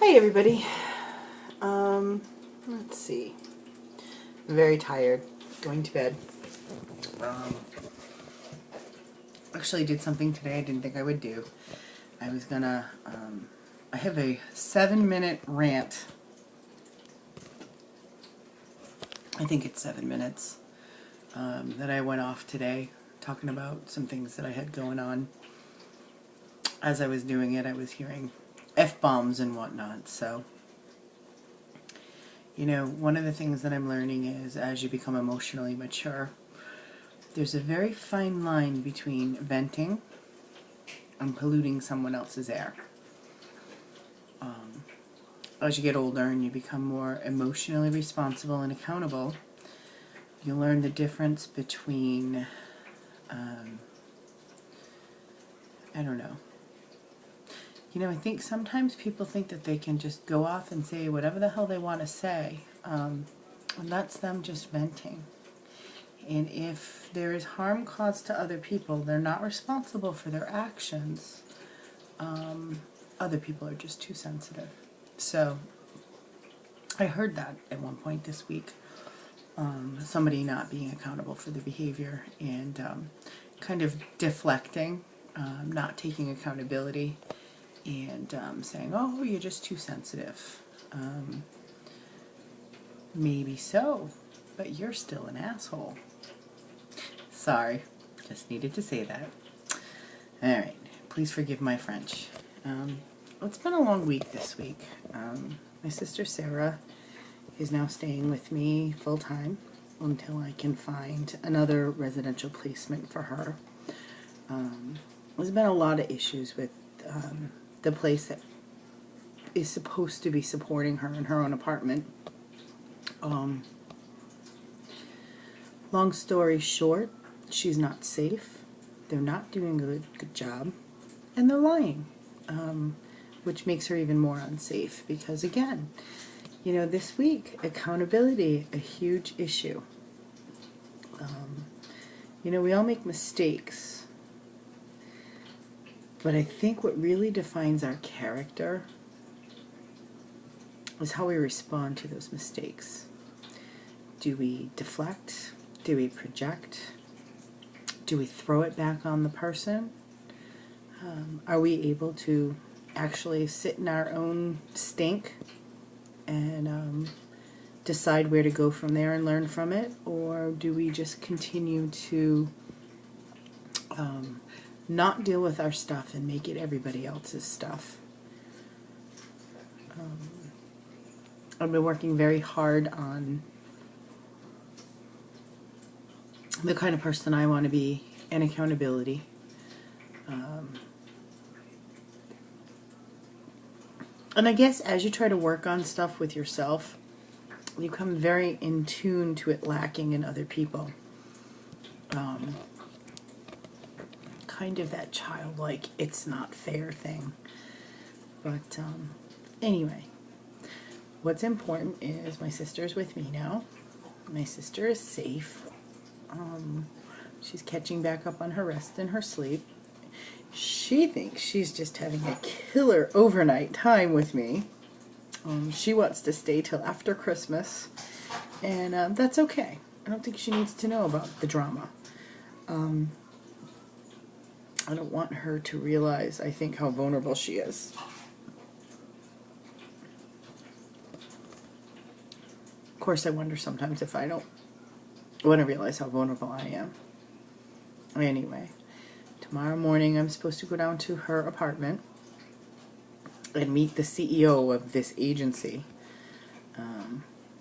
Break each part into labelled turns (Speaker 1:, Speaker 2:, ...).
Speaker 1: Hi everybody. Let's see. I'm very tired. Going to bed. Actually did something today I didn't think I would do. I was gonna, I have a 7-minute rant. I think it's 7 minutes, that I went off today talking about some things that I had going on. As I was doing it, I was hearing F-bombs and whatnot, so you know, one of the things that I'm learning is as you become emotionally mature, there's a very fine line between venting and polluting someone else's air. As you get older and you become more emotionally responsible and accountable, you learn the difference between, I don't know. You know, I think sometimes people think that they can just go off and say whatever the hell they want to say, and that's them just venting. And if there is harm caused to other people, they're not responsible for their actions. Other people are just too sensitive. So, I heard that at one point this week. Somebody not being accountable for their behavior and kind of deflecting, not taking accountability, and saying, oh, you're just too sensitive. Maybe so, but you're still an asshole. Sorry, just needed to say that. Alright, please forgive my French. It's been a long week this week. My sister Sarah is now staying with me full time until I can find another residential placement for her. There's been a lot of issues with the place that is supposed to be supporting her in her own apartment. Long story short, she's not safe. They're not doing a good job, and they're lying, which makes her even more unsafe because, again, you know, this week, accountability, a huge issue. You know, we all make mistakes, but I think what really defines our character is how we respond to those mistakes. Do we deflect? Do we project? Do we throw it back on the person? Are we able to actually sit in our own stink and decide where to go from there and learn from it? Or do we just continue to not deal with our stuff and make it everybody else's stuff? I've been working very hard on the kind of person I want to be and accountability. And I guess as you try to work on stuff with yourself, you come very in tune to it lacking in other people. Kind of that childlike, it's not fair thing. But anyway, what's important is my sister's with me now. My sister is safe. She's catching back up on her rest and her sleep. She thinks she's just having a killer overnight time with me. She wants to stay till after Christmas, and that's okay. I don't think she needs to know about the drama. I don't want her to realize, I think, how vulnerable she is. Of course, I wonder sometimes if I don't want to realize how vulnerable I am. Anyway, tomorrow morning I'm supposed to go down to her apartment and meet the CEO of this agency,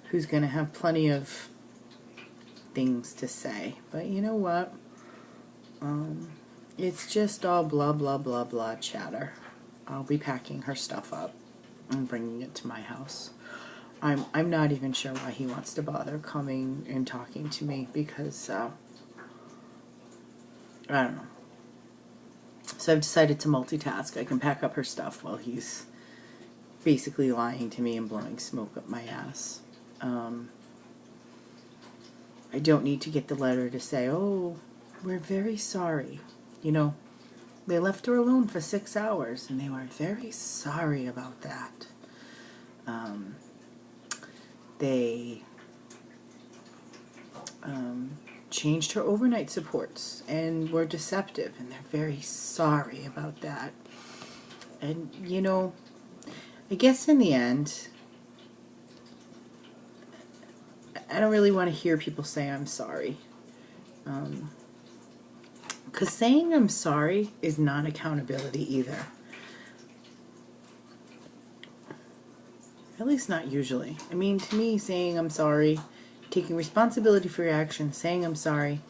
Speaker 1: who's going to have plenty of things to say. But you know what? It's just all blah, blah, blah, blah chatter. I'll be packing her stuff up and bringing it to my house. I'm not even sure why he wants to bother coming and talking to me because, I don't know. So I've decided to multitask. I can pack up her stuff while he's basically lying to me and blowing smoke up my ass. I don't need to get the letter to say, oh, we're very sorry. You know, they left her alone for 6 hours and they were very sorry about that. They changed her overnight supports and were deceptive, and they're very sorry about that. And, you know, I guess in the end, I don't really want to hear people say I'm sorry. Because saying I'm sorry is not accountability either. At least not usually. I mean, to me, saying I'm sorry, taking responsibility for your actions, saying I'm sorry,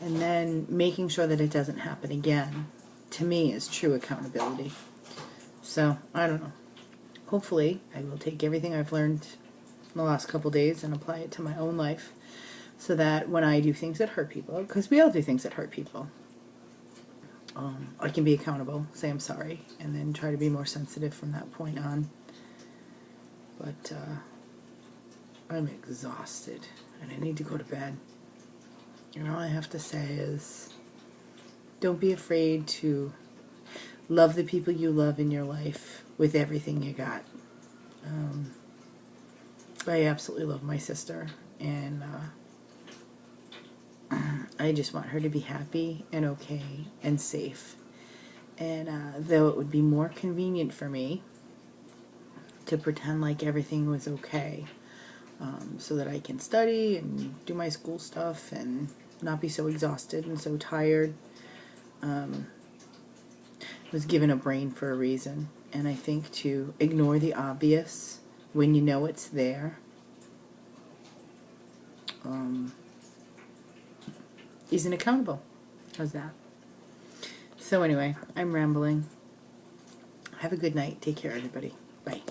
Speaker 1: and then making sure that it doesn't happen again, to me is true accountability. So, I don't know. Hopefully, I will take everything I've learned in the last couple days and apply it to my own life, so that when I do things that hurt people, because we all do things that hurt people, I can be accountable, say I'm sorry, and then try to be more sensitive from that point on. But I'm exhausted, and I need to go to bed. And all I have to say is, don't be afraid to love the people you love in your life with everything you got. I absolutely love my sister, and I just want her to be happy and okay and safe. And though it would be more convenient for me to pretend like everything was okay, so that I can study and do my school stuff and not be so exhausted and so tired. Was given a brain for a reason, and I think to ignore the obvious when you know it's there isn't accountable. How's that? So anyway, I'm rambling. Have a good night. Take care, everybody. Bye.